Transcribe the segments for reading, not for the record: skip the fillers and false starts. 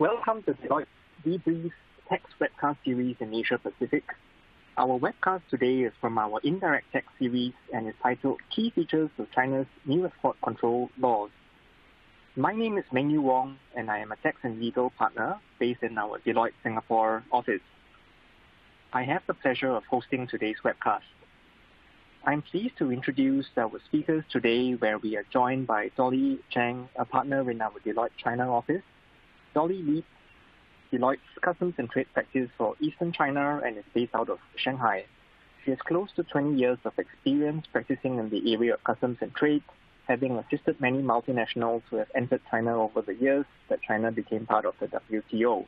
Welcome to Deloitte Debrief Text Webcast Series in Asia Pacific. Our webcast today is from our indirect text series and is titled Key Features of China's New Export Control Laws. My name is Meng Yu Wong, and I am a tax and legal partner based in our Deloitte Singapore office. I have the pleasure of hosting today's webcast. I'm pleased to introduce our speakers today, where we are joined by Dolly Chang, a partner in our Deloitte China office. Dolly leads Deloitte's Customs and Trade practice for Eastern China and is based out of Shanghai. She has close to 20 years of experience practicing in the area of customs and trade, having assisted many multinationals who have entered China over the years that China became part of the WTO.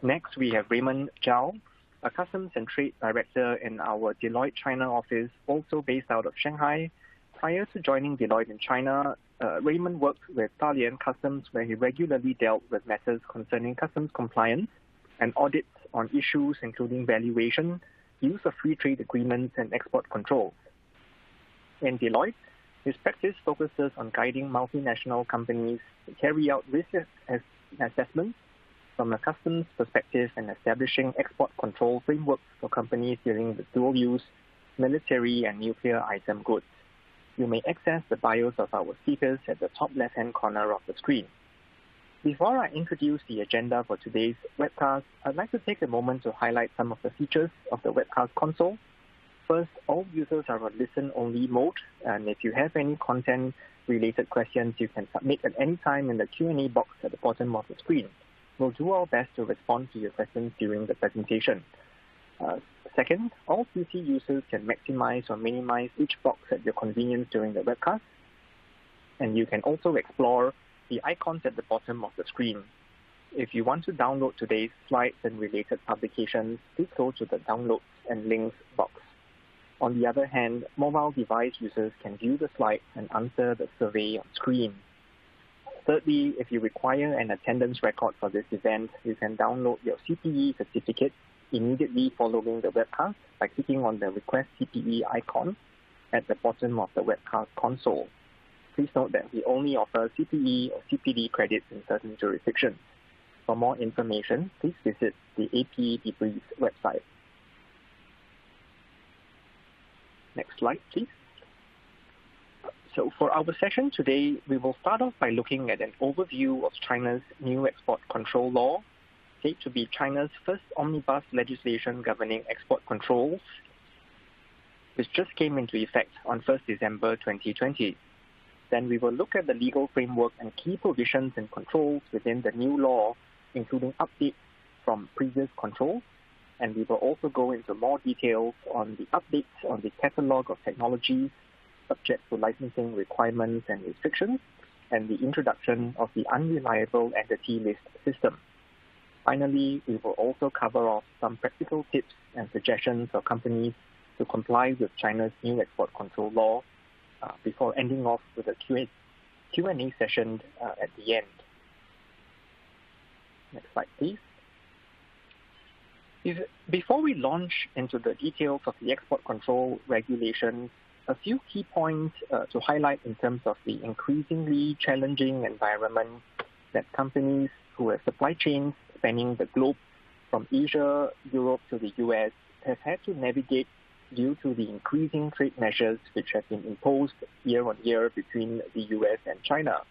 Next, we have Raymond Zhao, a Customs and Trade Director in our Deloitte China office, also based out of Shanghai. Prior to joining Deloitte in China, Raymond worked with Dalian Customs, where he regularly dealt with matters concerning customs compliance and audits on issues including valuation, use of free trade agreements, and export controls. In Deloitte, his practice focuses on guiding multinational companies to carry out risk assessments from a customs perspective and establishing export control frameworks for companies dealing with dual-use, military, and nuclear item goods. You may access the bios of our speakers at the top left-hand corner of the screen. Before I introduce the agenda for today's webcast, I'd like to take a moment to highlight some of the features of the webcast console. First, all users are on listen-only mode, and if you have any content-related questions, you can submit at any time in the Q&A box at the bottom of the screen. We'll do our best to respond to your questions during the presentation. Second, all PC users can maximize or minimize each box at your convenience during the webcast. And you can also explore the icons at the bottom of the screen. If you want to download today's slides and related publications, please go to the Downloads and Links box. On the other hand, mobile device users can view the slides and answer the survey on screen. Thirdly, if you require an attendance record for this event, you can download your CPE certificate immediately following the webcast by clicking on the Request CPE icon at the bottom of the webcast console. Please note that we only offer CPE or CPD credits in certain jurisdictions. For more information, please visit the AP Debrief website. Next slide, please. So for our session today, we will start off by looking at an overview of China's new export control law, said to be China's first omnibus legislation governing export controls, which just came into effect on 1st December 2020. Then we will look at the legal framework and key provisions and controls within the new law, including updates from previous controls, and we will also go into more details on the updates on the catalogue of technologies subject to licensing requirements and restrictions, and the introduction of the Unreliable Entity List system. Finally, we will also cover off some practical tips and suggestions for companies to comply with China's new export control law before ending off with a Q&A session at the end. Next slide, please. Before we launch into the details of the export control regulations, a few key points to highlight in terms of the increasingly challenging environment that companies who have supply chains spanning the globe from Asia, Europe to the US have had to navigate due to the increasing trade measures which have been imposed year on year between the US and China.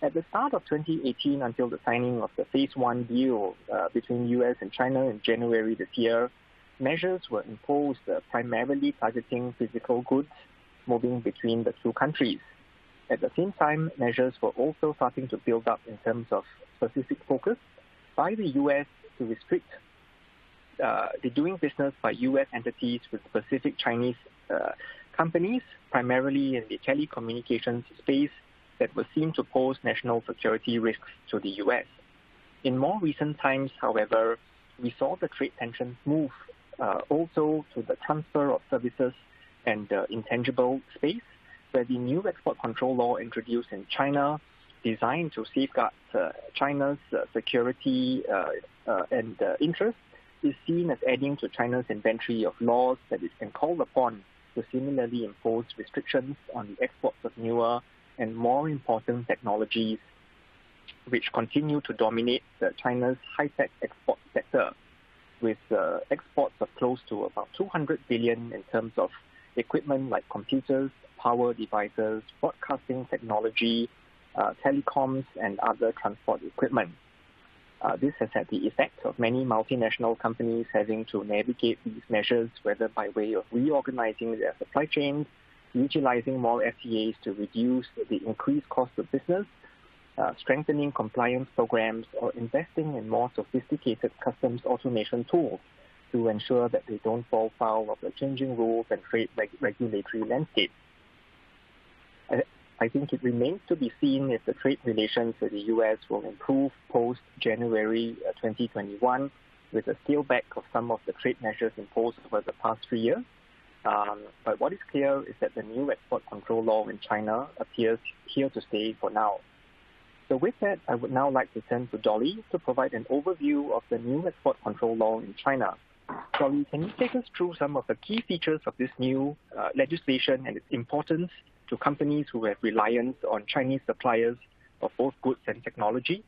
At the start of 2018, until the signing of the Phase 1 deal between US and China in January this year, measures were imposed primarily targeting physical goods moving between the two countries. At the same time, measures were also starting to build up in terms of specific focus by the US to restrict the doing business by US entities with specific Chinese companies, primarily in the telecommunications space, that were seen to pose national security risks to the US. In more recent times, however, we saw the trade tensions move also to the transfer of services and intangible space, where the new export control law introduced in China, designed to safeguard China's security and interests, is seen as adding to China's inventory of laws that it can call upon to similarly impose restrictions on the exports of newer and more important technologies which continue to dominate China's high-tech export sector, with exports of close to about 200 billion in terms of equipment like computers, power devices, broadcasting technology, telecoms, and other transport equipment. This has had the effect of many multinational companies having to navigate these measures, whether by way of reorganizing their supply chains, utilizing more FTAs to reduce the increased cost of business, strengthening compliance programs, or investing in more sophisticated customs automation tools to ensure that they don't fall foul of the changing rules and trade regulatory landscape. I think it remains to be seen if the trade relations with the U.S. will improve post-January 2021 with a scale back of some of the trade measures imposed over the past 3 years. But what is clear is that the new export control law in China appears here to stay for now. So with that, I would now like to turn to Dolly to provide an overview of the new export control law in China. Dolly, can you take us through some of the key features of this new legislation and its importance to companies who have reliance on Chinese suppliers of both goods and technology?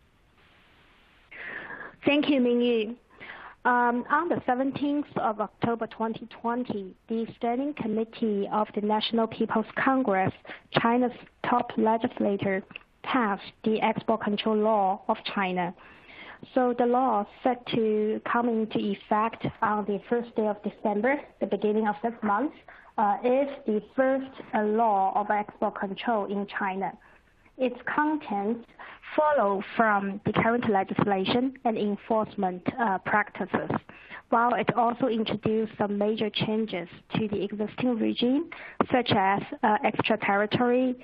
Thank you, Mingyu. On the 17th of October 2020, the Standing Committee of the National People's Congress, China's top legislator, passed the export control law of China. So the law is set to come into effect on the first day of December, the beginning of this month, is the first law of export control in China. Its contents follow from the current legislation and enforcement practices, while it also introduced some major changes to the existing regime, such as extraterritorial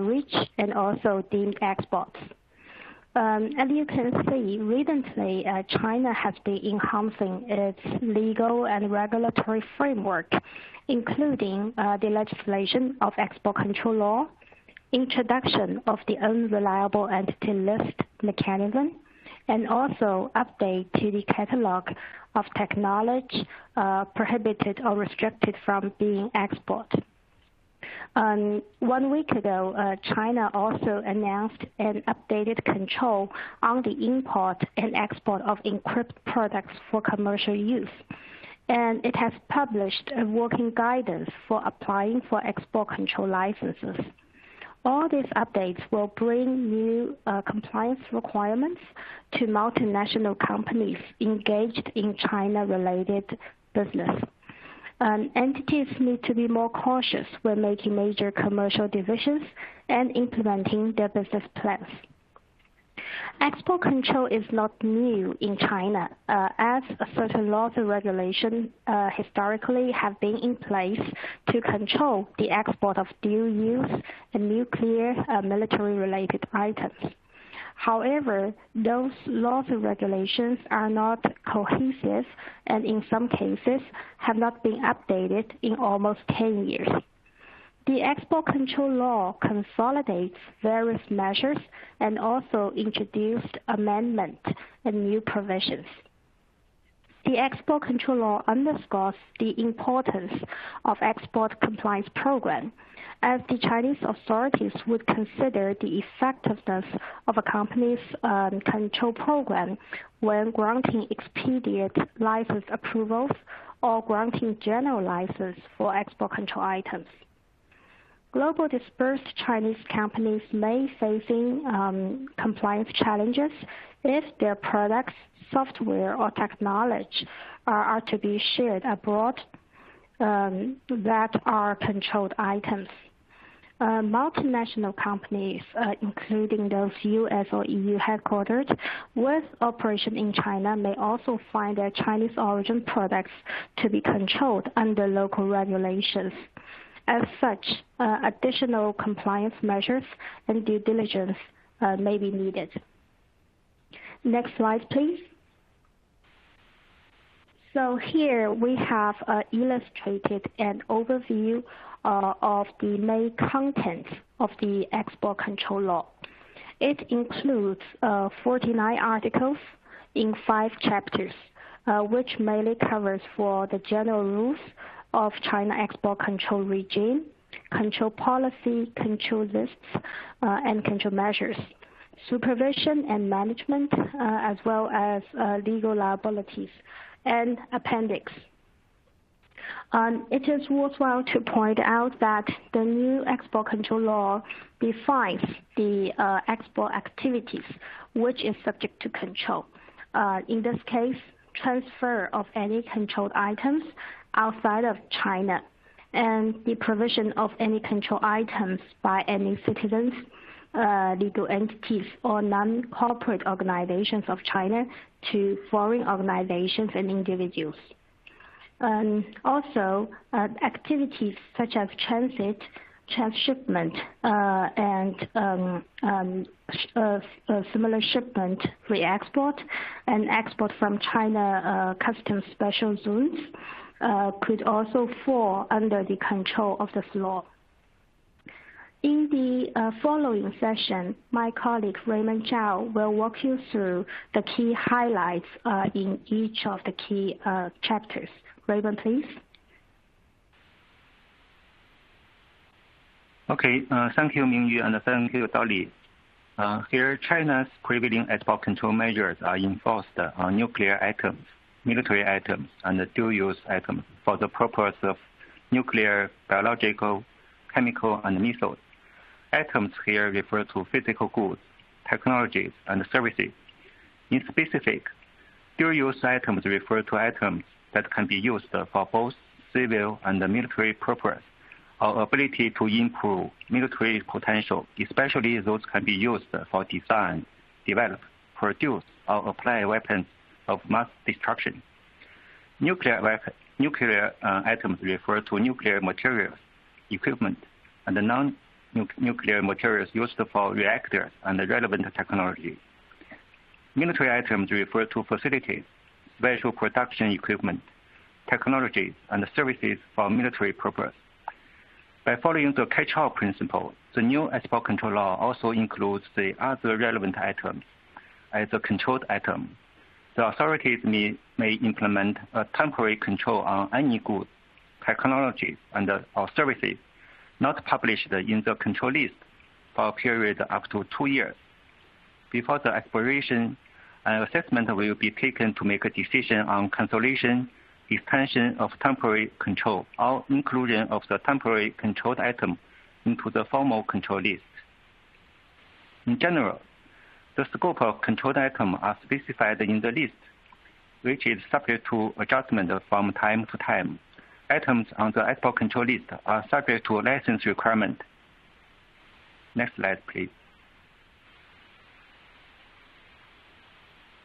reach and also deemed exports. As you can see, recently China has been enhancing its legal and regulatory framework, including the legislation of export control law, introduction of the Unreliable Entity List mechanism, and also update to the catalogue of technology prohibited or restricted from being exported. 1 week ago, China also announced an updated control on the import and export of encrypted products for commercial use. And it has published a working guidance for applying for export control licenses. All these updates will bring new compliance requirements to multinational companies engaged in China-related business. Entities need to be more cautious when making major commercial decisions and implementing their business plans. Export control is not new in China, as certain laws and regulations historically have been in place to control the export of dual-use and nuclear military-related items. However, those laws and regulations are not cohesive and in some cases have not been updated in almost 10 years. The export control law consolidates various measures and also introduced amendments and new provisions. The export control law underscores the importance of export compliance program, as the Chinese authorities would consider the effectiveness of a company's control program when granting expedient license approvals or granting general license for export control items. Global dispersed Chinese companies may facing compliance challenges if their products, software, or technology are to be shared abroad that are controlled items. Multinational companies, including those U.S. or EU headquartered with operation in China, may also find their Chinese origin products to be controlled under local regulations. As such, additional compliance measures and due diligence may be needed. Next slide, please. So here we have illustrated an overview of the main contents of the export control law. It includes 49 articles in 5 chapters, which mainly covers for the general rules of China export control regime, control policy, control lists, and control measures. supervision and management, as well as legal liabilities, and appendix. It is worthwhile to point out that the new export control law defines the export activities which is subject to control. In this case, transfer of any controlled items outside of China, and the provision of any controlled items by any citizens, legal entities, or non-corporate organizations of China to foreign organizations and individuals. Also, activities such as transit, transshipment, and similar shipment, re-export, and export from China customs special zones could also fall under the control of this law. In the following session, my colleague Raymond Zhao will walk you through the key highlights in each of the key chapters. Raymond, please. Okay, thank you, Mingyu, and thank you, Dolly. Here, China's prevailing export control measures are enforced on nuclear items, military items, and dual-use items for the purpose of nuclear, biological, chemical, and missiles. Items here refer to physical goods, technologies, and services. In specific, dual-use items refer to items that can be used for both civil and military purpose. Our ability to improve military potential, especially those can be used for design, develop, produce, or apply weapons of mass destruction. Nuclear items refer to nuclear materials, equipment, and non-nuclear materials used for reactors and relevant technology. Military items refer to facilities, special production equipment, technologies, and services for military purpose. By following the catch-all principle, the new export control law also includes the other relevant items as a controlled item. The authorities may implement a temporary control on any goods, technologies, or services not published in the control list for a period up to 2 years. Before the expiration, an assessment will be taken to make a decision on cancellation, extension of temporary control, or inclusion of the temporary controlled item into the formal control list. In general, the scope of controlled items are specified in the list, which is subject to adjustment from time to time. Items on the export control list are subject to license requirement. Next slide, please.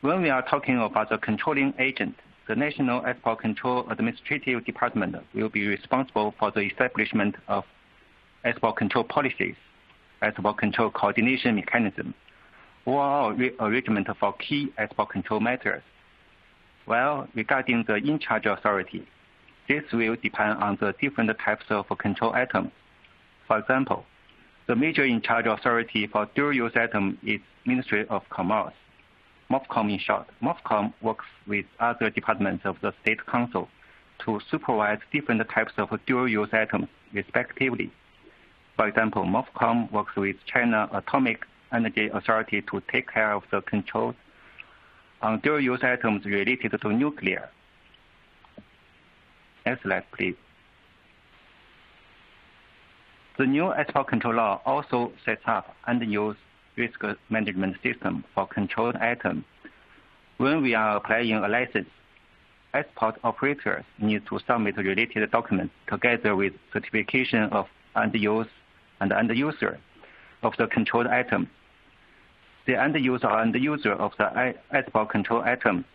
When we are talking about the controlling agent, the National Export Control Administrative Department will be responsible for the establishment of export control policies, export control coordination mechanism, overall arrangement for key export control matters. Well, regarding the in-charge authority, this will depend on the different types of control items. For example, the major in-charge authority for dual-use items is Ministry of Commerce, MOFCOM in short. MOFCOM works with other departments of the State Council to supervise different types of dual-use items, respectively. For example, MOFCOM works with China Atomic Energy Authority to take care of the controls on dual-use items related to nuclear. Next slide, please. The new export control law also sets up end-use risk management system for controlled items. When we are applying a license, export operators need to submit related documents together with certification of end-use and end-user of the controlled item. The end-user or end-user of the export control item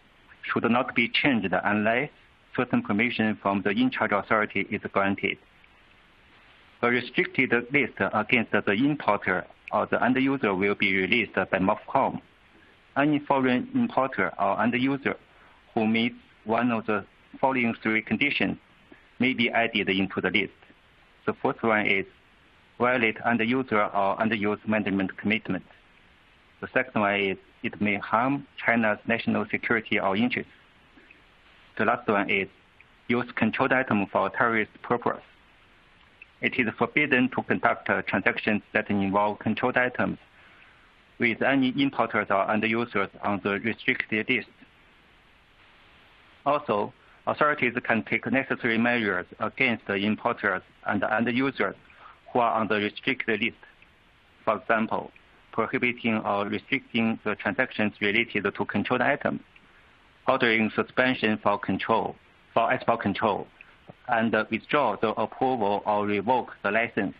should not be changed unless certain permission from the in-charge authority is granted. A restricted list against the importer or the end user will be released by MOFCOM. Any foreign importer or end user who meets one of the following 3 conditions may be added into the list. The first one is violate end user or end use management commitment. The second one is it may harm China's national security or interests. The last one is use controlled item for terrorist purpose. It is forbidden to conduct transactions that involve controlled items with any importers or end users on the restricted list. Also, authorities can take necessary measures against the importers and end users who are on the restricted list. For example, prohibiting or restricting the transactions related to controlled items, ordering suspension for export control, and withdraw the approval or revoke the license.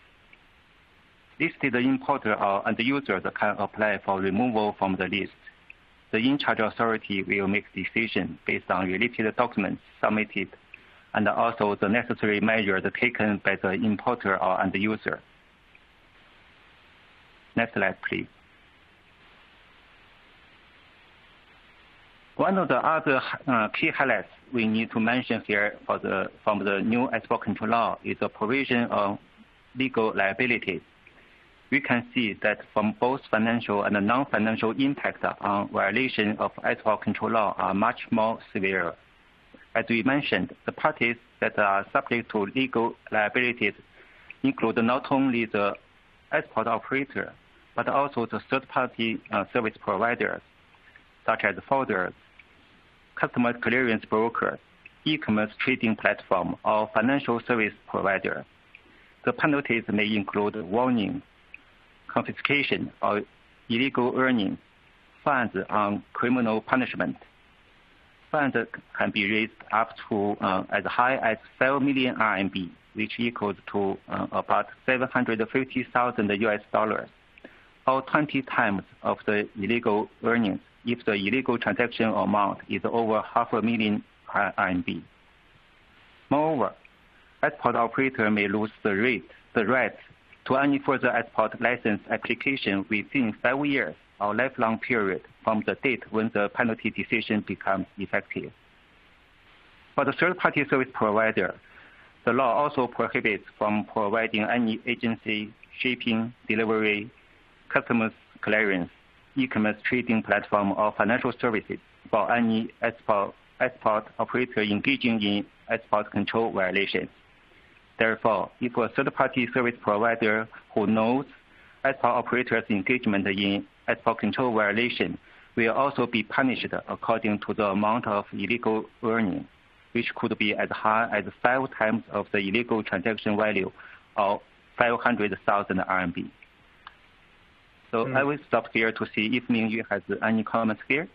Listed importer or end users can apply for removal from the list. The in-charge authority will make decisions based on related documents submitted and also the necessary measures taken by the importer or end user. Next slide, please. One of the other key highlights we need to mention here from the new export control law is the provision of legal liability. We can see that from both financial and non-financial impact on violation of export control law are much more severe. As we mentioned, the parties that are subject to legal liabilities include not only the export operator, but also the third-party service providers, such as forwarders, customer clearance brokers, e-commerce trading platform, or financial service provider. The penalties may include warning, confiscation, or illegal earnings, fines on criminal punishment. Fines can be raised up to as high as 5 million RMB, which equals to about $750,000 or 20 times of the illegal earnings if the illegal transaction amount is over 500,000 RMB. Moreover, export operator may lose the right to any further export license application within 5 years or lifelong period from the date when the penalty decision becomes effective. For the third-party service provider, the law also prohibits from providing any agency, shipping, delivery, customs clearance, e-commerce trading platform, or financial services for any export operator engaging in export control violations. Therefore, if a third-party service provider who knows export operators' engagement in export control violation will also be punished according to the amount of illegal earning, which could be as high as 5 times of the illegal transaction value of 500,000 RMB. So I will stop here to see if Mingyu has any comments here.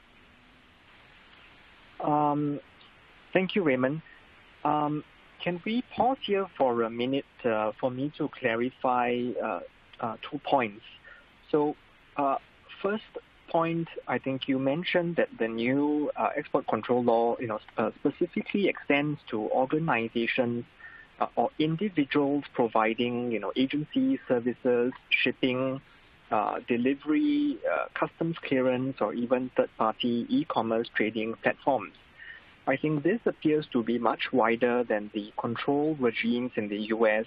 Thank you, Raymond. Can we pause here for a minute for me to clarify 2 points? So first point, I think you mentioned that the new export control law, specifically extends to organizations or individuals providing, agency services, shipping, delivery, customs clearance, or even third-party e-commerce trading platforms. I think this appears to be much wider than the control regimes in the US,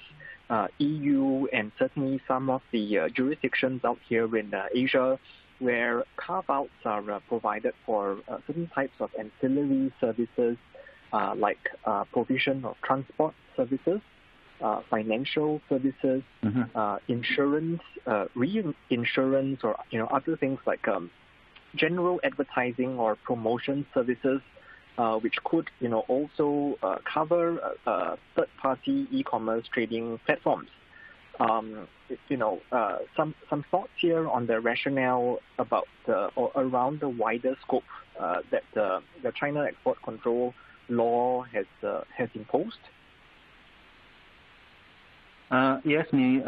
EU, and certainly some of the jurisdictions out here in Asia, where carve-outs are provided for certain types of ancillary services like provision of transport services, financial services, insurance, reinsurance, or other things like general advertising or promotion services, which could also cover third-party e-commerce trading platforms. Some thoughts here on the rationale about or around the wider scope that the China export control law has imposed. Yes, Ming,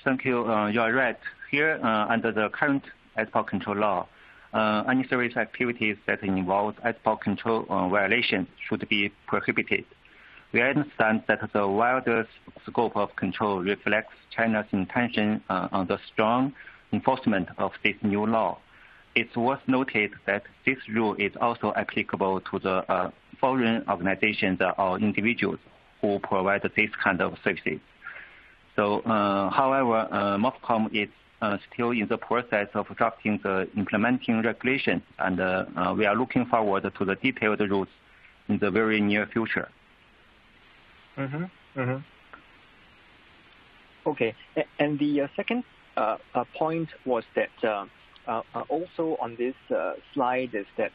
thank you. You are right. Here, under the current export control law, any service activities that involve export control violations should be prohibited. We understand that the wider scope of control reflects China's intention on the strong enforcement of this new law. It's worth noting that this rule is also applicable to the foreign organizations or individuals who provide this kind of services. So, however, MOFCOM is still in the process of drafting the implementing regulations, and we are looking forward to the detailed rules in the very near future. Okay, and the second point was that also on this slide is that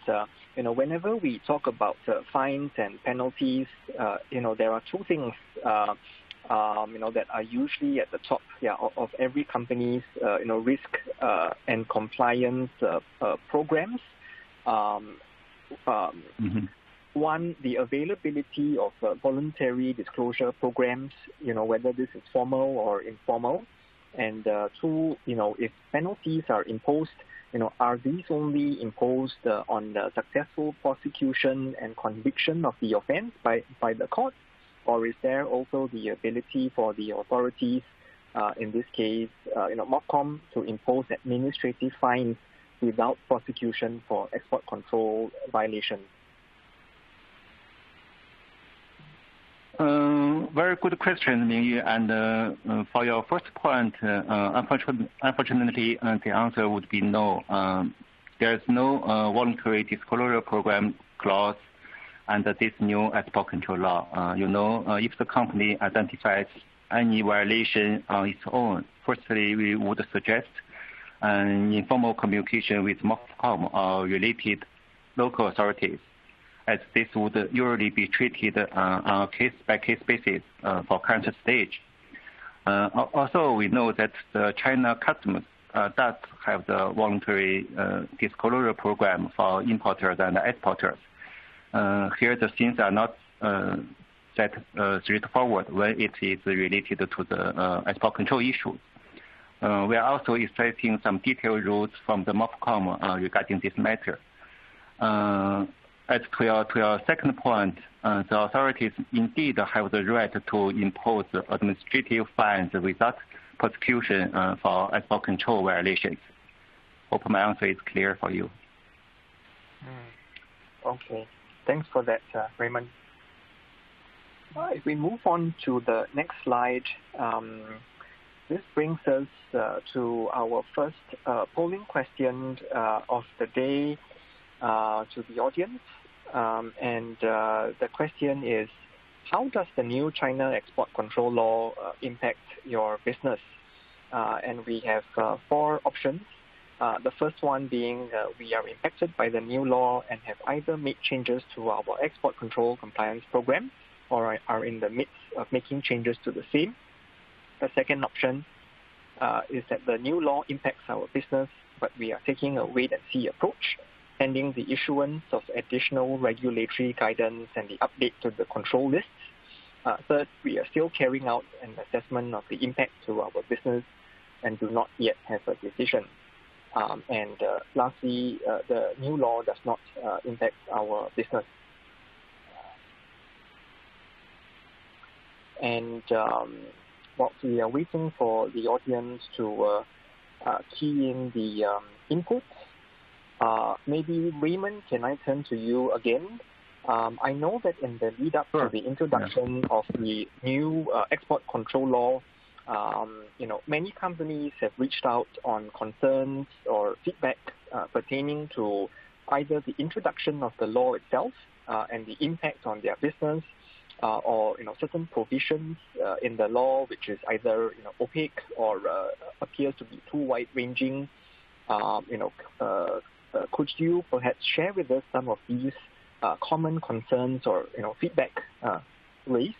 whenever we talk about fines and penalties, there are two things that are usually at the top of every company's risk and compliance programs. One, the availability of voluntary disclosure programs, whether this is formal or informal. And two, if penalties are imposed, are these only imposed on the successful prosecution and conviction of the offense by the court? Or is there also the ability for the authorities, in this case, MOFCOM, to impose administrative fines without prosecution for export control violations? Very good question, Mingyu. And for your first point, unfortunately, the answer would be no. There is no voluntary disclosure program clause under this new export control law. If the company identifies any violation on its own, firstly, we would suggest an informal communication with MOFCOM or related local authorities, as this would usually be treated on a case-by-case basis for current stage. Also, we know that the China customs does have the voluntary disclosure program for importers and exporters. Here, the things are not that straightforward when it is related to the export control issues. We are also expecting some detailed rules from the MOFCOM regarding this matter. As to your second point, the authorities indeed have the right to impose administrative fines without prosecution for export control violations. Hope my answer is clear for you. Okay, thanks for that, Raymond. If we move on to the next slide, this brings us to our first polling question of the day to the audience. And the question is, how does the new China export control law impact your business? And we have four options. The first one being we are impacted by the new law and have either made changes to our export control compliance program or are in the midst of making changes to the same. The second option is that the new law impacts our business, but we are taking a wait-and-see approach, pending the issuance of additional regulatory guidance and the update to the control lists. Third, we are still carrying out an assessment of the impact to our business and do not yet have a decision. And lastly, the new law does not impact our business. And whilst we are waiting for the audience to key in the input, maybe Raymond, can I turn to you again? I know that in the lead up to the introduction of the new export control law, many companies have reached out on concerns or feedback pertaining to either the introduction of the law itself and the impact on their business, or certain provisions in the law which is either opaque or appears to be too wide-ranging. Could you perhaps share with us some of these common concerns or feedback raised?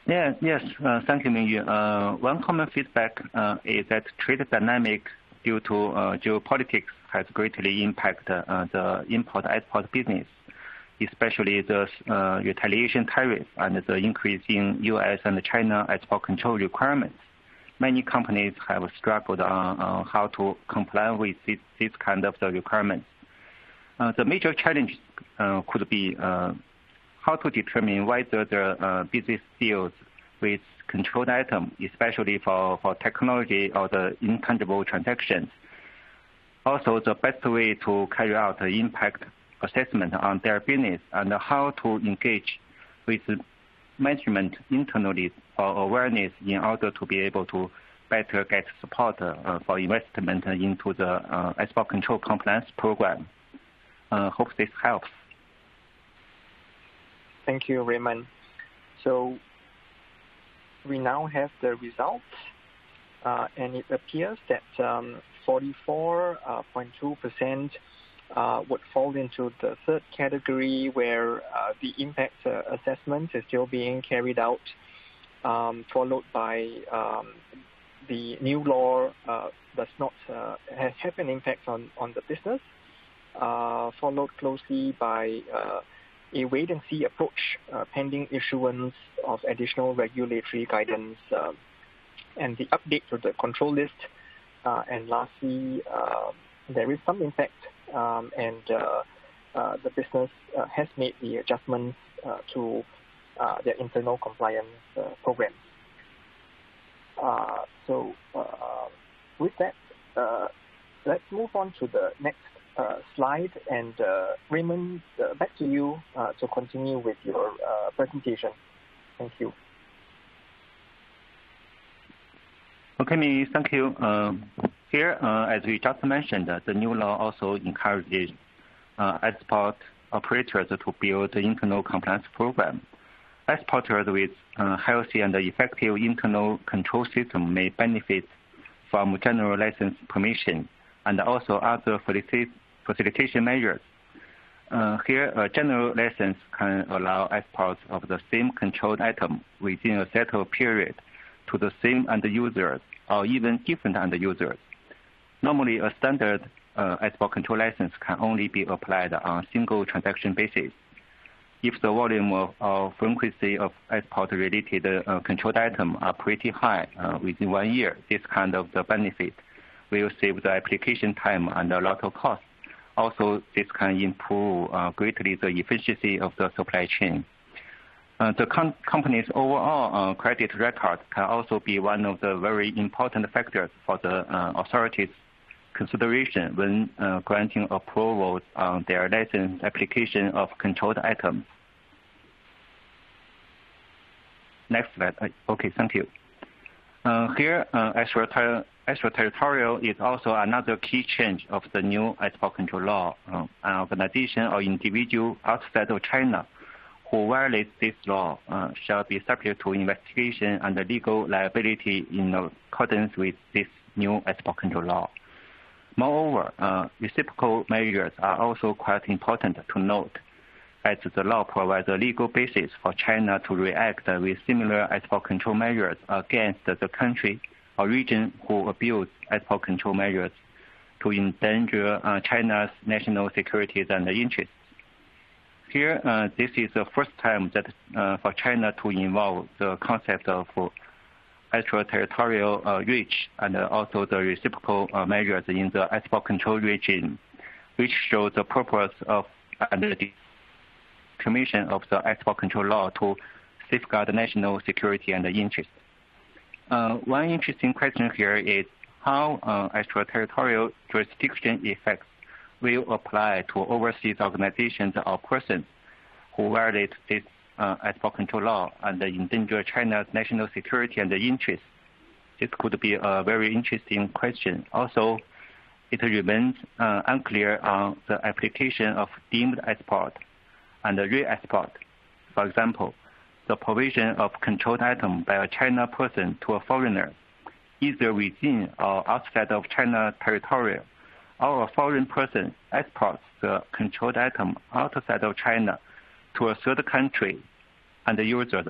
Yes. Thank you, Mingyu. One common feedback is that trade dynamic due to geopolitics has greatly impacted the import-export business, especially the retaliation tariff and the increase in U.S. and China export control requirements. Many companies have struggled on how to comply with this kind of the requirements. The major challenge could be how to determine whether the business deals with controlled item, especially for technology or the intangible transactions. Also, the best way to carry out the impact assessment on their business and how to engage with management internally for awareness in order to be able to better get support for investment into the export control compliance program. Hope this helps. Thank you, Raymond. So we now have the results. and it appears that 44.2% would fall into the third category, where the impact assessment is still being carried out, followed by the new law does not have an impact on the business, followed closely by a wait-and-see approach pending issuance of additional regulatory guidance, and the update to the control list, and lastly, there is some impact, and the business has made the adjustments to their internal compliance programs. So with that, let's move on to the next slide, and Raymond, back to you to continue with your presentation. Thank you. Okay, Mi, thank you. Here, as we just mentioned, the new law also encourages export operators to build an internal compliance program. Exporters with healthy and effective internal control system may benefit from general license permission and also other facilitation measures. Here, a general license can allow exports of the same controlled item within a settled period to the same end users or even different end users. Normally, a standard export control license can only be applied on a single transaction basis. If the volume or frequency of export-related controlled items are pretty high within 1 year, this kind of the benefit will save the application time and a lot of cost. Also, this can improve greatly the efficiency of the supply chain. The company's overall credit record can also be one of the very important factors for the authorities' consideration when granting approvals on their license application of controlled items. Next slide. Okay, thank you. Here, extraterritorial is also another key change of the new export control law. An organization or individual outside of China who violates this law shall be subject to investigation and legal liability in accordance with this new export control law. Moreover, reciprocal measures are also quite important to note, as the law provides a legal basis for China to react with similar export control measures against the country or region who abuse export control measures to endanger China's national security and interests. Here, this is the first time that for China to involve the concept of extraterritorial reach and also the reciprocal measures in the export control regime, which shows the purpose of the Commission of the Export Control Law to safeguard national security and interest. One interesting question here is how extraterritorial jurisdiction effects will apply to overseas organizations or persons who violate this export control law and endanger China's national security and interest. This could be a very interesting question. Also, it remains unclear on the application of deemed export and re-export. For example, the provision of controlled item by a China person to a foreigner, either within or outside of China territory, or a foreign person exports the controlled item outside of China to a third country and the users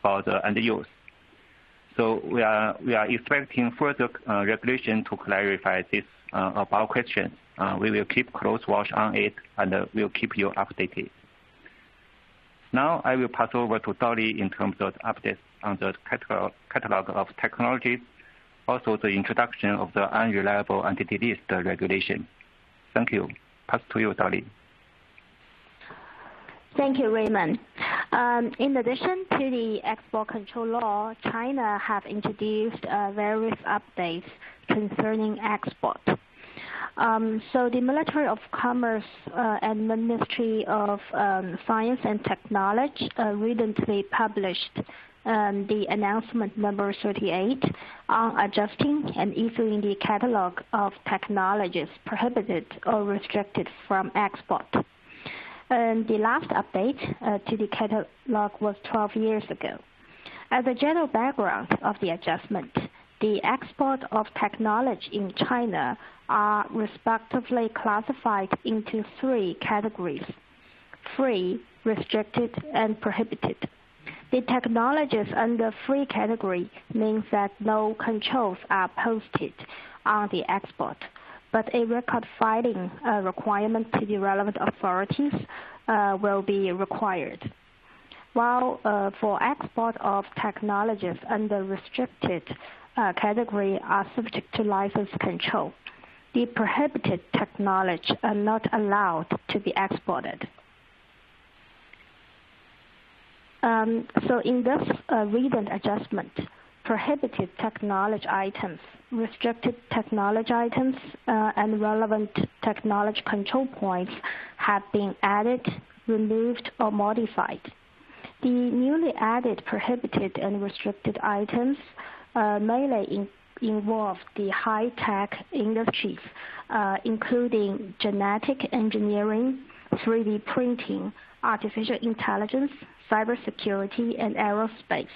for the end use. So we are expecting further regulation to clarify this about questions. We will keep close watch on it and we'll keep you updated. Now I will pass over to Dolly in terms of updates on the catalog of technologies, also the introduction of the Unreliable Entity List regulation. Thank you. Pass to you, Dolly. Thank you, Raymond. In addition to the export control law, China have introduced various updates concerning export. So the Ministry of Commerce and Ministry of Science and Technology recently published the announcement number 38 on adjusting and issuing the catalog of technologies prohibited or restricted from export. And the last update to the catalog was 12 years ago. As a general background of the adjustment, the export of technology in China are respectively classified into three categories: free, restricted, and prohibited. The technologies under free category means that no controls are posted on the export, but a record filing requirement to the relevant authorities will be required. While for export of technologies under restricted category are subject to license control, the prohibited technology are not allowed to be exported. So in this recent adjustment, prohibited technology items, restricted technology items, and relevant technology control points have been added, removed, or modified. The newly added prohibited and restricted items mainly involve the high-tech industries, including genetic engineering, 3D printing, artificial intelligence, cybersecurity, and aerospace.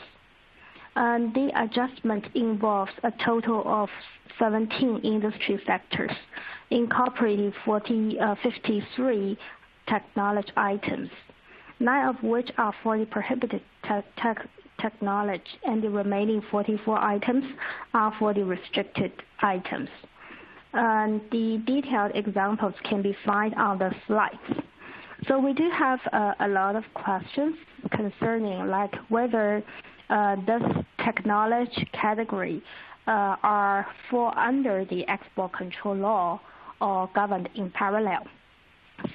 The adjustment involves a total of 17 industry sectors, incorporating 53 technology items, 9 of which are for the prohibited technology, and the remaining 44 items are for the restricted items. The detailed examples can be found on the slides. So we do have a lot of questions concerning like whether this technology category are fall under the export control law or governed in parallel.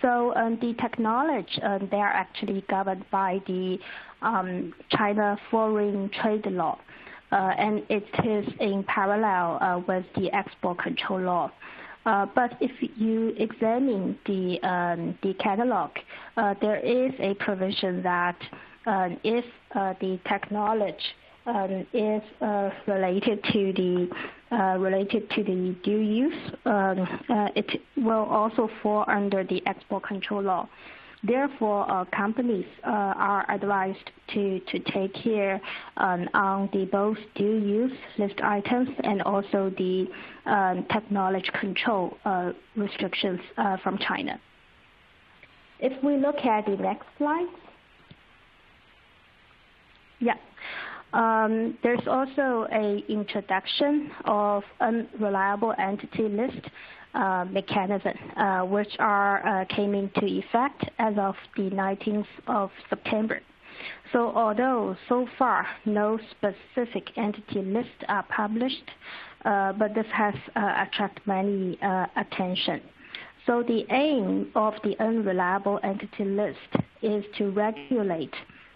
So the technology, they are actually governed by the China foreign trade law, and it is in parallel with the export control law. But if you examine the catalog, there is a provision that if the technology is related to the dual use, it will also fall under the export control law. Therefore, companies are advised to take care on the both dual use list items and also the technology control restrictions from China. If we look at the next slide, there's also an introduction of Unreliable Entity List mechanism, which came into effect as of the 19th of September. So although so far no specific entity lists are published, but this has attracted many attention. So the aim of the Unreliable Entity List is to regulate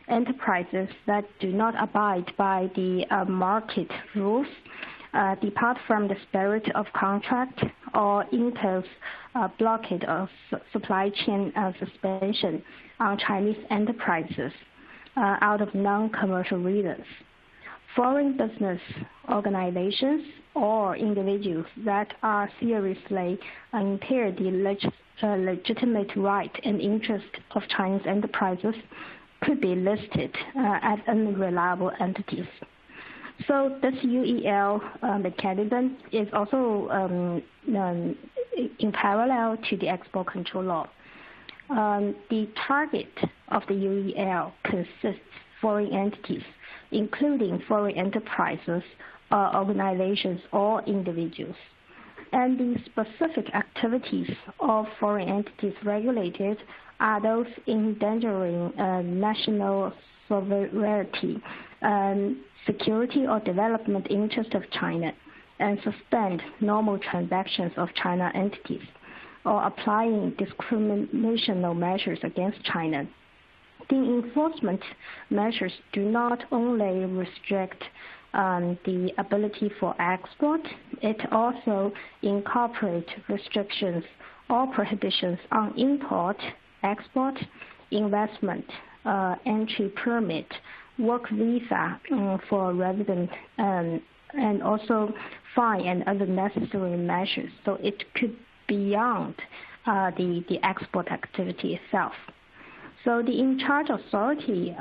enterprises that do not abide by the market rules, depart from the spirit of contract, or impose blockade of supply chain suspension on Chinese enterprises out of non-commercial reasons. Foreign business organizations or individuals that are seriously impair the legitimate right and interest of Chinese enterprises could be listed as unreliable entities. So this UEL mechanism is also in parallel to the export control law. The target of the UEL consists foreign entities, including foreign enterprises, organizations, or individuals. And the specific activities of foreign entities regulated are those endangering national sovereignty, security or development interest of China, and suspend normal transactions of China entities, or applying discriminational measures against China. The enforcement measures do not only restrict the ability for export, it also incorporates restrictions or prohibitions on import, export, investment, entry permit, work visa for residents, and also fine and other necessary measures. So it could be beyond the export activity itself. So the in-charge authority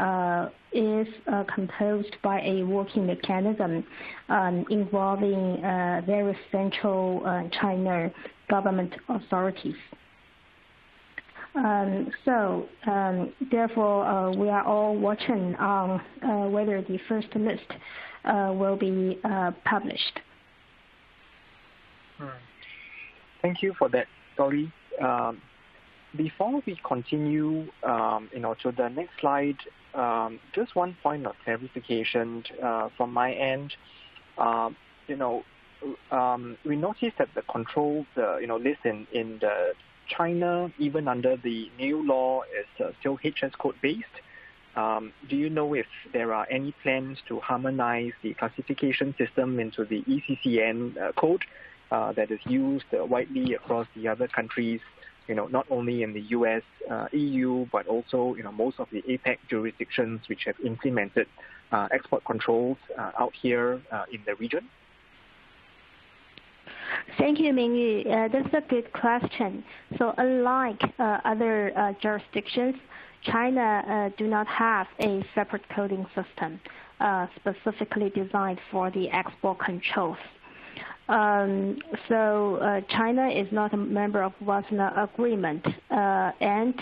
is composed by a working mechanism involving various central China government authorities. Therefore, we are all watching on whether the first list will be published. Thank you for that, Dolly. Before we continue, to the next slide, just one point of clarification from my end. We noticed that the control, list in the China, even under the new law, is still HS code based. Do you know if there are any plans to harmonize the classification system into the ECCN code that is used widely across the other countries, not only in the US, EU, but also, most of the APEC jurisdictions which have implemented export controls out here in the region? Thank you, Mingyu. That's a good question. So unlike other jurisdictions, China do not have a separate coding system specifically designed for the export controls. China is not a member of Wassenaar Agreement, and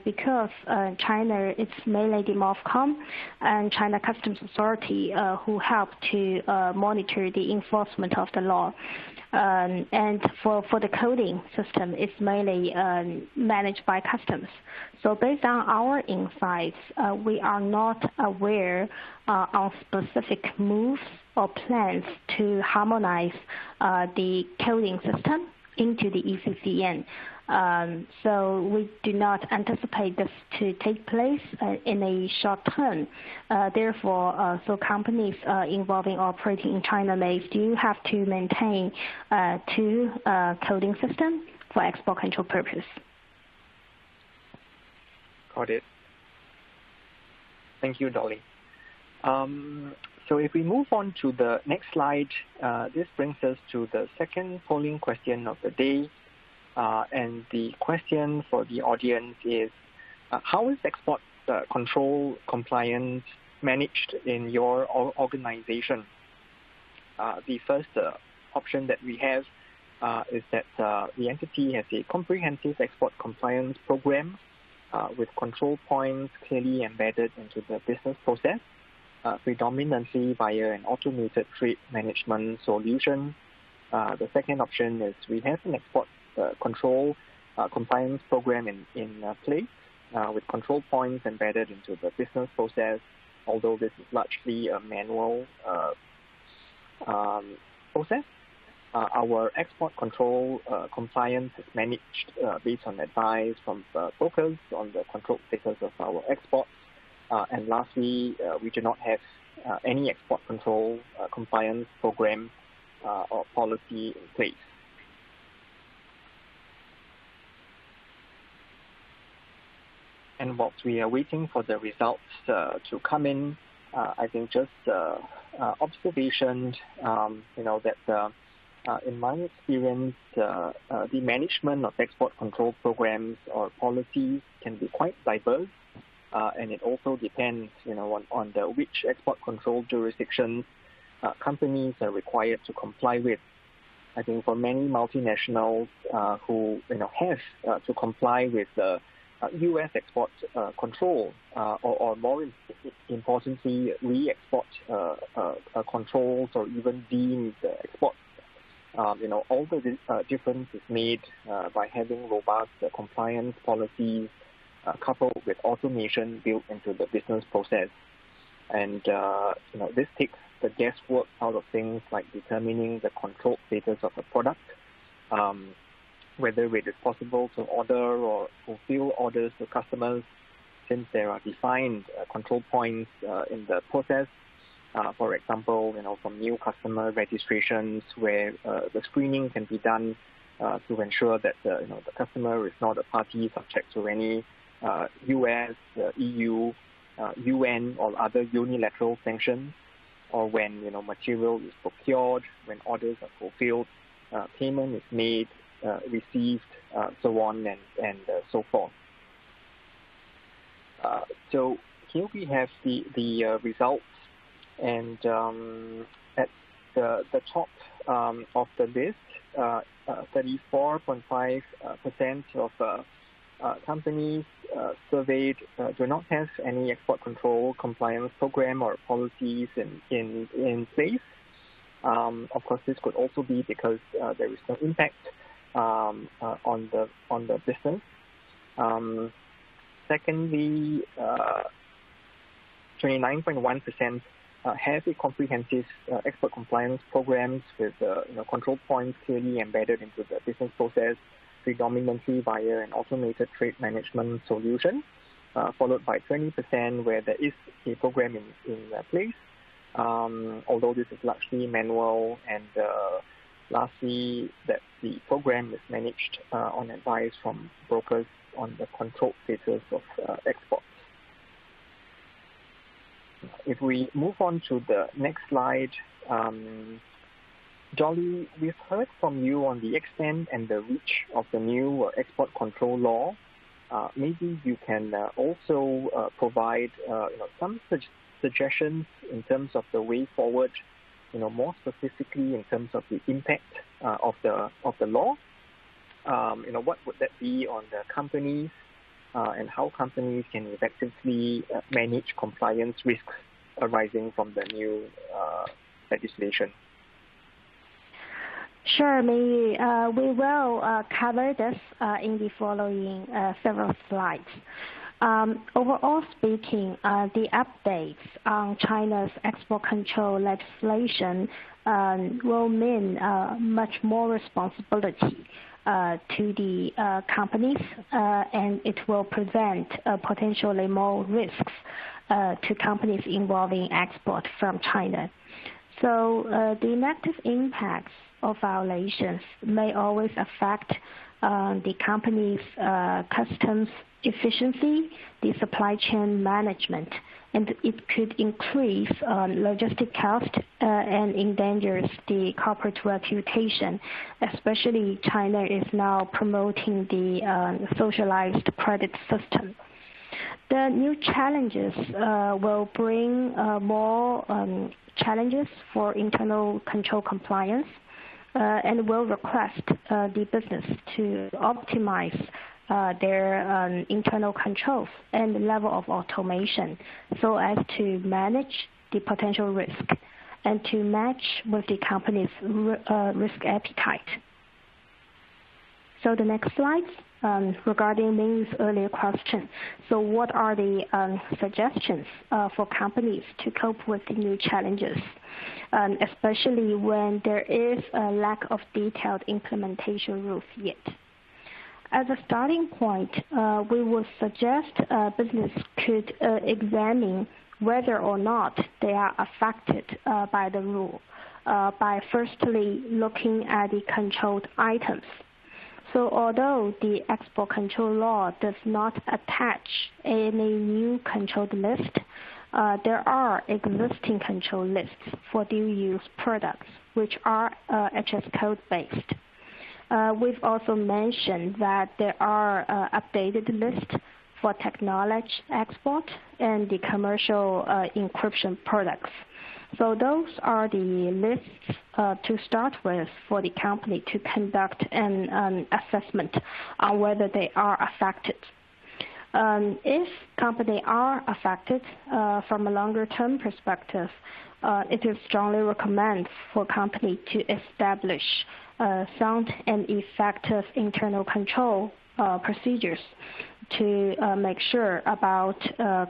because China, it's mainly the MOFCOM and China Customs Authority who help to monitor the enforcement of the law. And for the coding system, it's mainly managed by customs. So based on our insights, we are not aware of specific moves or plans to harmonize the coding system into the ECCN. So we do not anticipate this to take place in a short term. Therefore, so companies involving operating in China may still have to maintain two coding systems for export control purpose. Got it. Thank you, Dolly. So if we move on to the next slide, this brings us to the second polling question of the day. And the question for the audience is, how is export control compliance managed in your organization? The first option that we have is that the entity has a comprehensive export compliance program with control points clearly embedded into the business process, predominantly via an automated trade management solution. The second option is we have an export control compliance program in place with control points embedded into the business process, although this is largely a manual process. Our export control compliance is managed based on advice from brokers on the control status of our exports. And lastly, we do not have any export control compliance program or policy in place. And whilst we are waiting for the results to come in, I think just observation, that in my experience, the management of export control programs or policies can be quite diverse, and it also depends, on the which export control jurisdictions companies are required to comply with. I think for many multinationals who have to comply with the U.S. export control, or more importantly, re-export controls or even deemed exports. All the difference is made by having robust compliance policies coupled with automation built into the business process. And, this takes the guesswork out of things like determining the control status of a product, whether it is possible to order or fulfill orders to customers, since there are defined control points in the process. For example, from new customer registrations where the screening can be done to ensure that the customer is not a party subject to any U.S., EU, UN or other unilateral sanctions, or when material is procured, when orders are fulfilled, payment is made, received, so on and so forth. So here we have the results, and at the top of the list, 34.5% of companies surveyed do not have any export control compliance program or policies in place. Of course, this could also be because there is no impact on the business. Secondly, 29.1% have a comprehensive export compliance programs with control points clearly embedded into the business process, predominantly via an automated trade management solution, followed by 20% where there is a program in place, although this is largely manual, and lastly, that the program is managed on advice from brokers on the controlled basis of exports. If we move on to the next slide, Jolly, we've heard from you on the extent and the reach of the new export control law. Maybe you can also provide some suggestions in terms of the way forward, more specifically in terms of the impact of the law. What would that be on the companies, and how companies can effectively manage compliance risks arising from the new legislation? Sure, Mingyu. We will cover this in the following several slides. Overall speaking, the updates on China's export control legislation will mean much more responsibility to the companies, and it will prevent potentially more risks to companies involving export from China. So the negative impacts of violations may always affect the company's customs efficiency, the supply chain management, and it could increase logistic cost and endangers the corporate reputation. Especially China is now promoting the socialized credit system. The new challenges will bring more challenges for internal control compliance, and will request the business to optimize their internal controls and level of automation so as to manage the potential risk and to match with the company's risk appetite. So the next slide, regarding Ming's earlier question. So what are the suggestions for companies to cope with the new challenges, especially when there is a lack of detailed implementation rules yet? As a starting point, we would suggest business could examine whether or not they are affected by the rule by firstly looking at the controlled items. So although the export control law does not attach any new controlled list, there are existing control lists for dual-use products which are HS code based. We've also mentioned that there are updated lists for technology export and the commercial encryption products. So those are the lists to start with for the company to conduct an assessment on whether they are affected. If companies are affected from a longer-term perspective, it is strongly recommended for company to establish sound and effective internal control procedures to make sure about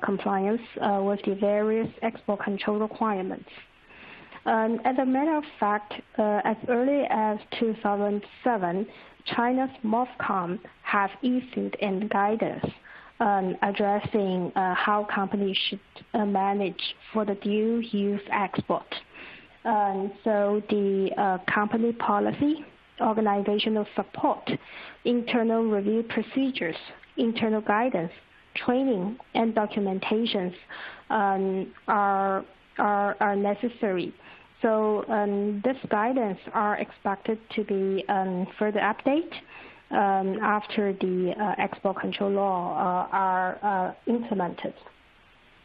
compliance with the various export control requirements. As a matter of fact, as early as 2007, China's MOFCOM have issued a guidance addressing how companies should manage for the dual-use export. So the company policy, organizational support, internal review procedures, internal guidance, training, and documentations are necessary. So this guidance are expected to be further updated after the export control law are implemented.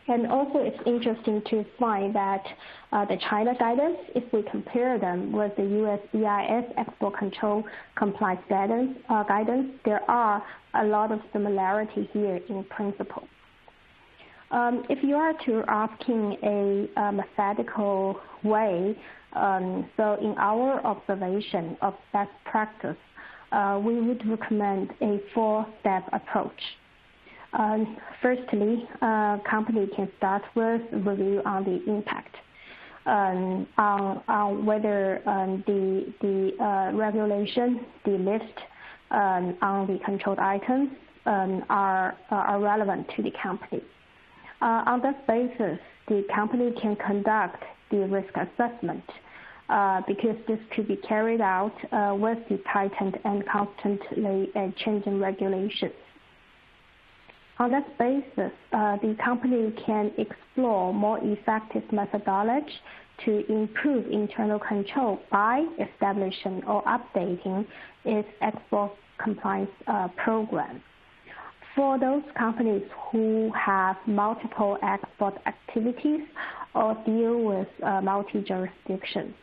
And also, it's interesting to find that the China guidance, if we compare them with the U.S. BIS export control compliance guidance, there are a lot of similarity here in principle. If you are to asking a methodical way, so in our observation of best practice, we would recommend a 4-step approach. Firstly, company can start with review on the impact on whether the regulation, the list on the controlled items are relevant to the company. On that basis, the company can conduct the risk assessment because this could be carried out with the tightened and constantly changing regulations. On that basis, the company can explore more effective methodology to improve internal control by establishing or updating its export compliance program. For those companies who have multiple export activities or deal with multi-jurisdictions,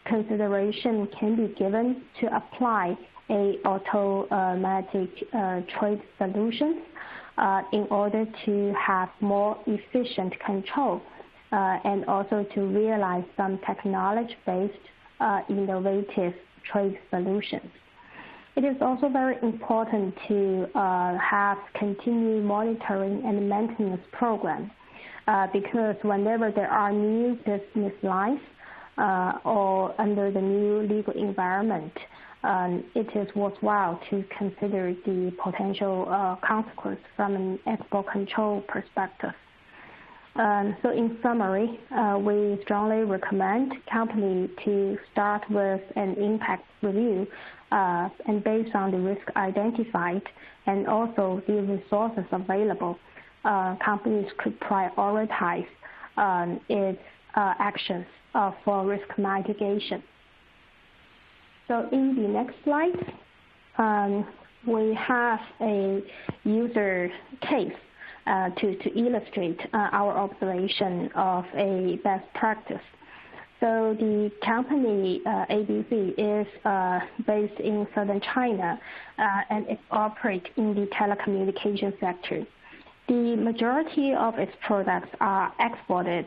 consideration can be given to apply a automatic trade solution in order to have more efficient control and also to realize some technology-based innovative trade solutions. It is also very important to have continued monitoring and maintenance program because whenever there are new business lines or under the new legal environment, it is worthwhile to consider the potential consequence from an export control perspective. So in summary, we strongly recommend company to start with an impact review and based on the risk identified and also the resources available, companies could prioritize its actions for risk mitigation. So in the next slide, we have a user case to illustrate our observation of a best practice. So the company ABC is based in southern China and it operates in the telecommunication sector. The majority of its products are exported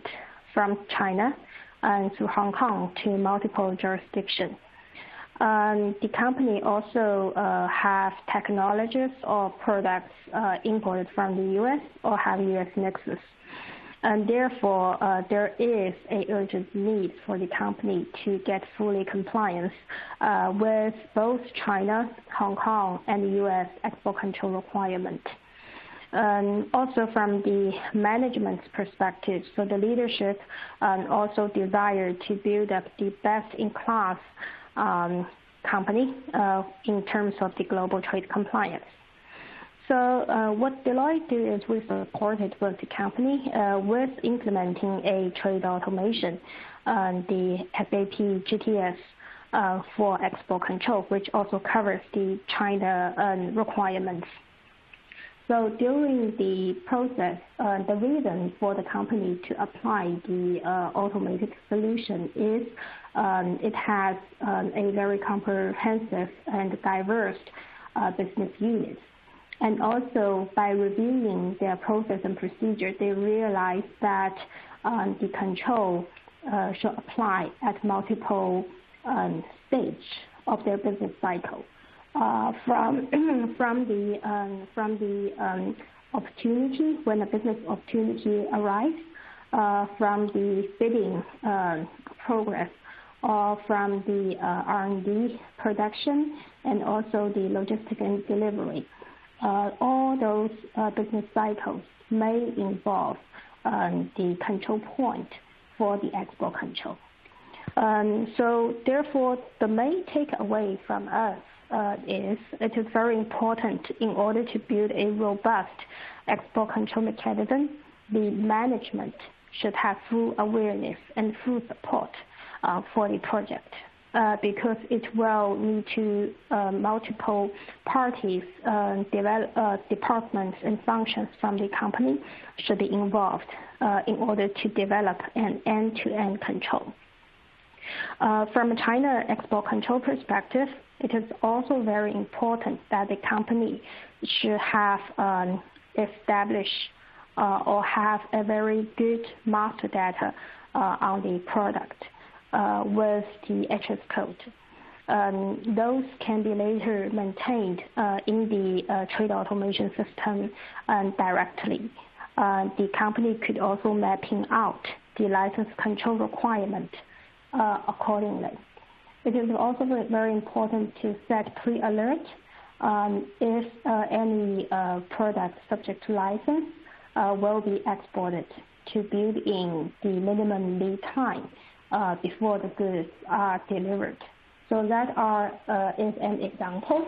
from China and to Hong Kong to multiple jurisdictions. The company also have technologies or products imported from the U.S. or have U.S. nexus. And therefore, there is an urgent need for the company to get fully compliance with both China, Hong Kong, and the U.S. export control requirement. Also from the management's perspective, so the leadership also desire to build up the best-in-class company in terms of the global trade compliance. So what Deloitte do is we supported with the company with implementing a trade automation, the SAP GTS for export control, which also covers the China requirements. So during the process, the reason for the company to apply the automated solution is it has a very comprehensive and diverse business units. And also by reviewing their process and procedure, they realize that the control should apply at multiple stages of their business cycle. From the opportunity, when a business opportunity arrives, from the bidding progress, or from the R&D production, and also the logistic and delivery. All those business cycles may involve the control point for the export control. So therefore, the main takeaway from us is it is very important in order to build a robust export control mechanism, the management should have full awareness and full support for the project. because it will need to multiple parties, departments and functions from the company should be involved in order to develop an end-to-end control. From a China export control perspective, it is also very important that the company should have established or have a very good master data on the product with the HS code. Those can be later maintained in the trade automation system directly. The company could also mapping out the license control requirement accordingly. It is also very important to set pre-alert if any product subject to license will be exported to build in the minimum lead time before the goods are delivered. So that is an example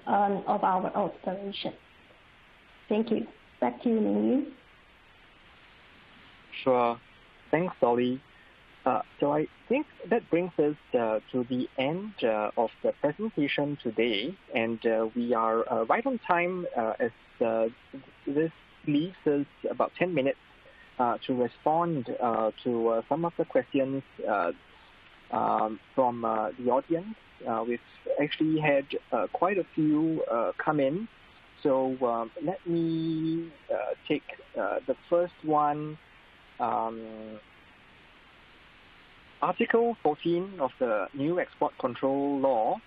of our observation. Thank you. Back to you, Mingyu. Sure. Thanks, Dolly. So I think that brings us to the end of the presentation today, and we are right on time as this leaves us about 10 minutes to respond to some of the questions from the audience. We've actually had quite a few come in. So let me take the first one. Article 14 of the new export control law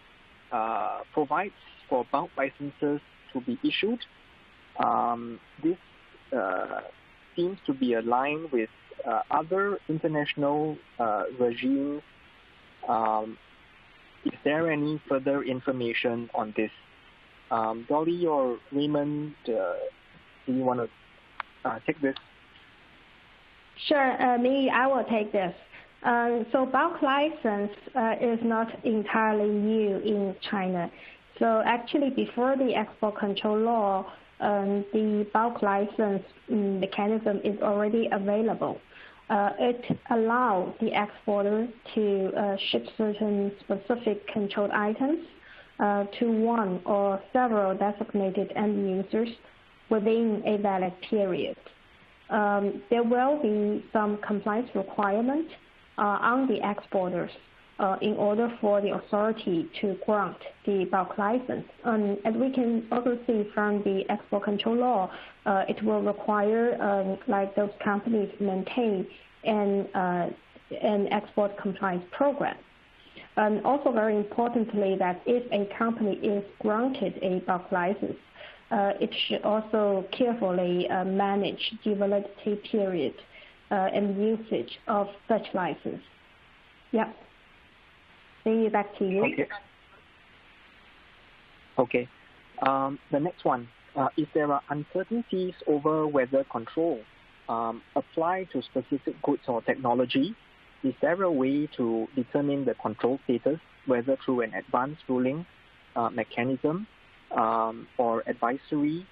provides for bulk licenses to be issued. This seems to be aligned with other international regimes. Is there any further information on this? Dolly or Raymond, do you want to take this? Sure, me, I will take this. So bulk license is not entirely new in China. So actually before the export control law, the bulk license mechanism is already available. It allows the exporter to ship certain specific controlled items to one or several designated end users within a valid period. There will be some compliance requirement on the exporters in order for the authority to grant the bulk license. As we can also see from the export control law, it will require like those companies maintain an export compliance program. And also very importantly that if a company is granted a bulk license, it should also carefully manage the validity period and usage of such license. Yeah. Bring it back to you. Okay. The next one. If there are uncertainties over whether control apply to specific goods or technology, is there a way to determine the control status, whether through an advanced ruling mechanism or advisory?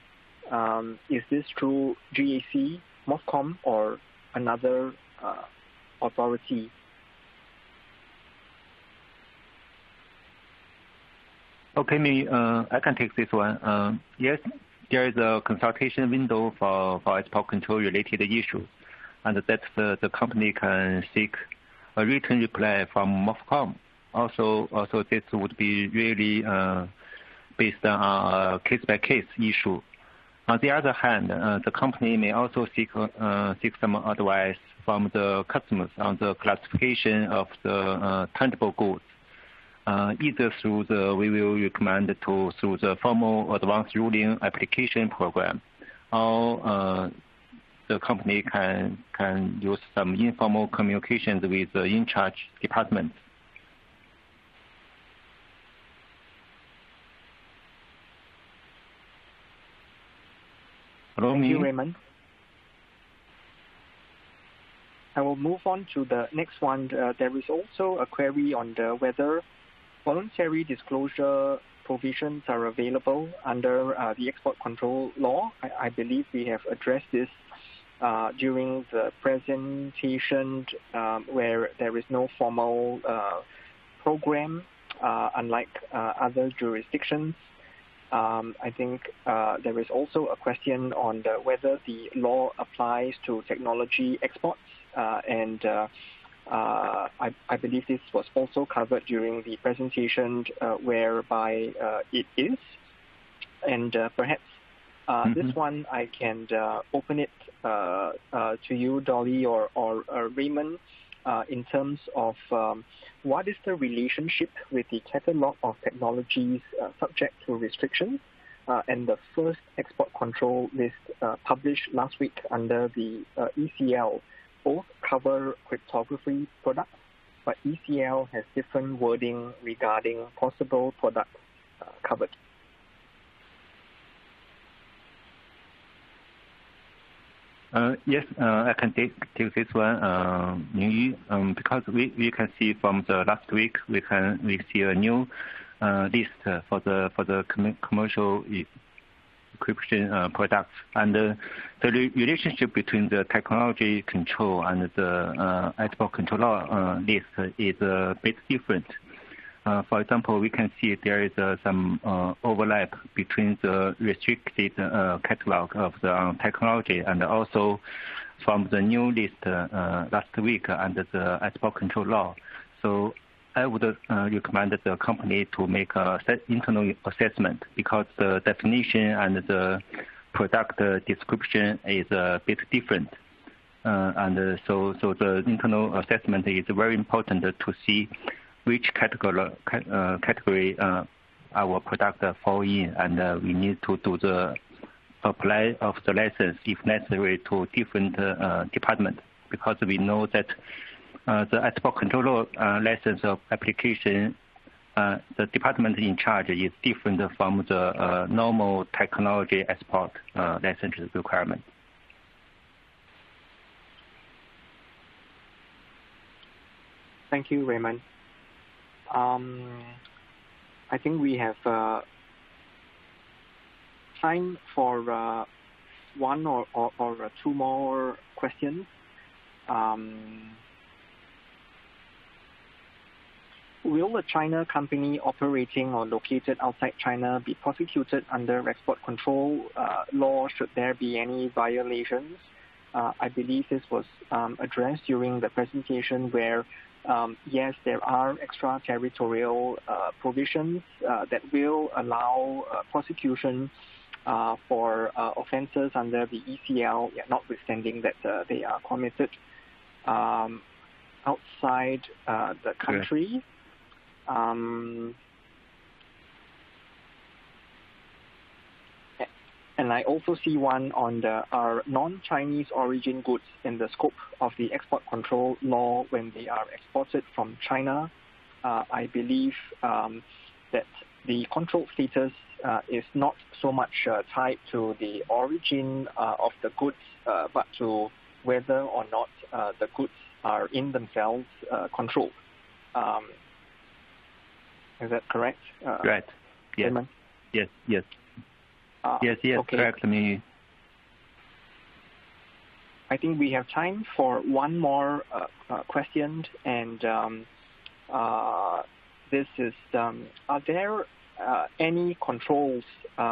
Is this through GAC, MOFCOM, or another authority? Okay, I can take this one. Yes, there is a consultation window for export control related issues, and that the company can seek a written reply from MOFCOM. Also, this would be really based on a case-by-case issue. On the other hand, the company may also seek some advice from the customers on the classification of the tangible goods, either through we will recommend through the formal advanced ruling application program, or the company can use some informal communications with the in-charge department. Thank you, Raymond. I will move on to the next one. There is also a query on whether voluntary disclosure provisions are available under the export control law. I believe we have addressed this during the presentation where there is no formal program, unlike other jurisdictions. I think there is also a question on whether the law applies to technology exports, and I believe this was also covered during the presentation, whereby it is. And perhaps this one I can open it to you, Dolly or Raymond, in terms of what is the relationship with the catalogue of technologies subject to restrictions and the first export control list published last week under the ECL. Both cover cryptography products, but ECL has different wording regarding possible products covered. Yes, I can take this one, Mingyu, because we can see from the last week we see a new list for the commercial encryption products, and the relationship between the technology control and the export control law list is a bit different. For example, we can see there is some overlap between the restricted catalog of the technology and also from the new list last week under the export control law. So I would recommend the company to make an internal assessment, because the definition and the product description is a bit different. And so the internal assessment is very important to see which category our product fall in, and we need to do the apply of the license if necessary to different departments, because we know that the export control license of application, the department in charge is different from the normal technology export license requirement. Thank you, Raymond. I think we have time for one or two more questions. Will a China company operating or located outside China be prosecuted under export control law should there be any violations? I believe this was addressed during the presentation, where yes, there are extraterritorial provisions that will allow prosecution for offences under the ECL, notwithstanding that they are committed outside the country. And I also see one on our non-Chinese origin goods in the scope of the export control law when they are exported from China. I believe that the control status is not so much tied to the origin of the goods, but to whether or not the goods are in themselves controlled. Is that correct? Right. Yes. Raymond? Yes. Yes. Yes. Okay. Correct. I think we have time for one more question, and this is: are there any controls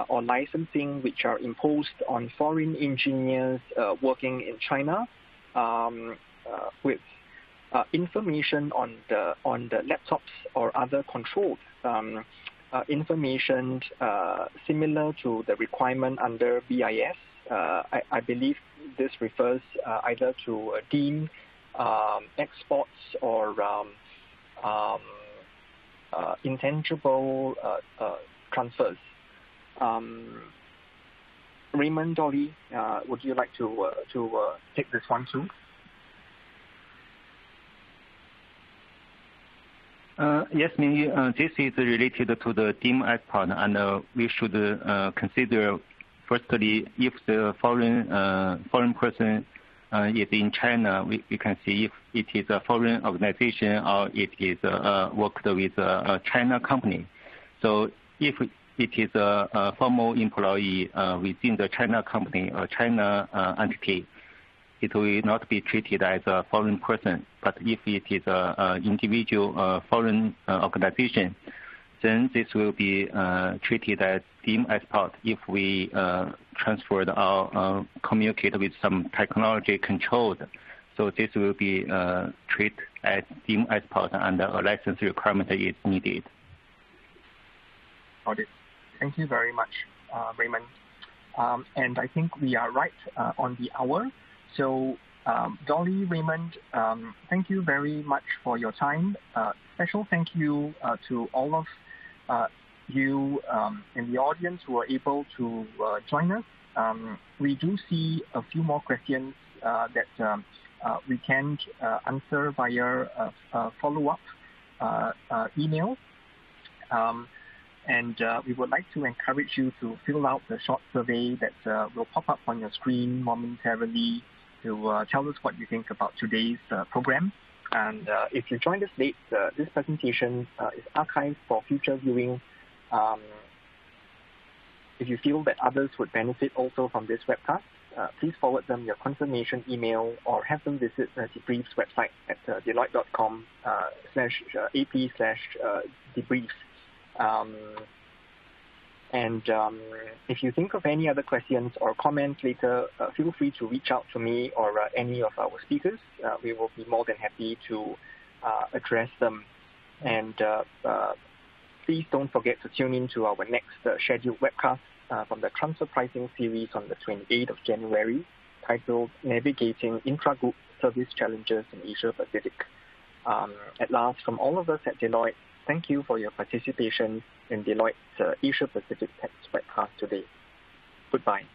or licensing which are imposed on foreign engineers working in China with information on the laptops or other controlled information similar to the requirement under BIS? I believe this refers either to deemed exports or intangible transfers. Raymond, Dolly, would you like to take this one too? Yes, Mingyu, this is related to the deemed export, and we should consider firstly if the foreign person is in China. We can see if it is a foreign organization or it is worked with a China company. So if it is a formal employee within the China company or China entity, it will not be treated as a foreign person. But if it is an individual foreign organization, then this will be treated as deemed export if we transferred or communicate with some technology controlled. So this will be treated as deemed export, and a license requirement is needed. Got it. Thank you very much, Raymond. And I think we are right on the hour. So Dolly, Raymond, thank you very much for your time. Special thank you to all of you in the audience who are able to join us. We do see a few more questions that we can answer via follow-up email. And we would like to encourage you to fill out the short survey that will pop up on your screen momentarily to tell us what you think about today's program. And if you joined us late, this presentation is archived for future viewing. If you feel that others would benefit also from this webcast, please forward them your confirmation email or have them visit Debrief's website at deloitte.com/ap/debrief. If you think of any other questions or comments later, feel free to reach out to me or any of our speakers. We will be more than happy to address them. And please don't forget to tune in to our next scheduled webcast from the transfer pricing series on the 28th of January, titled Navigating Intra-Group Service Challenges in Asia Pacific. At last, from all of us at Deloitte, thank you for your participation in Deloitte's Asia Pacific Tax webcast today. Goodbye.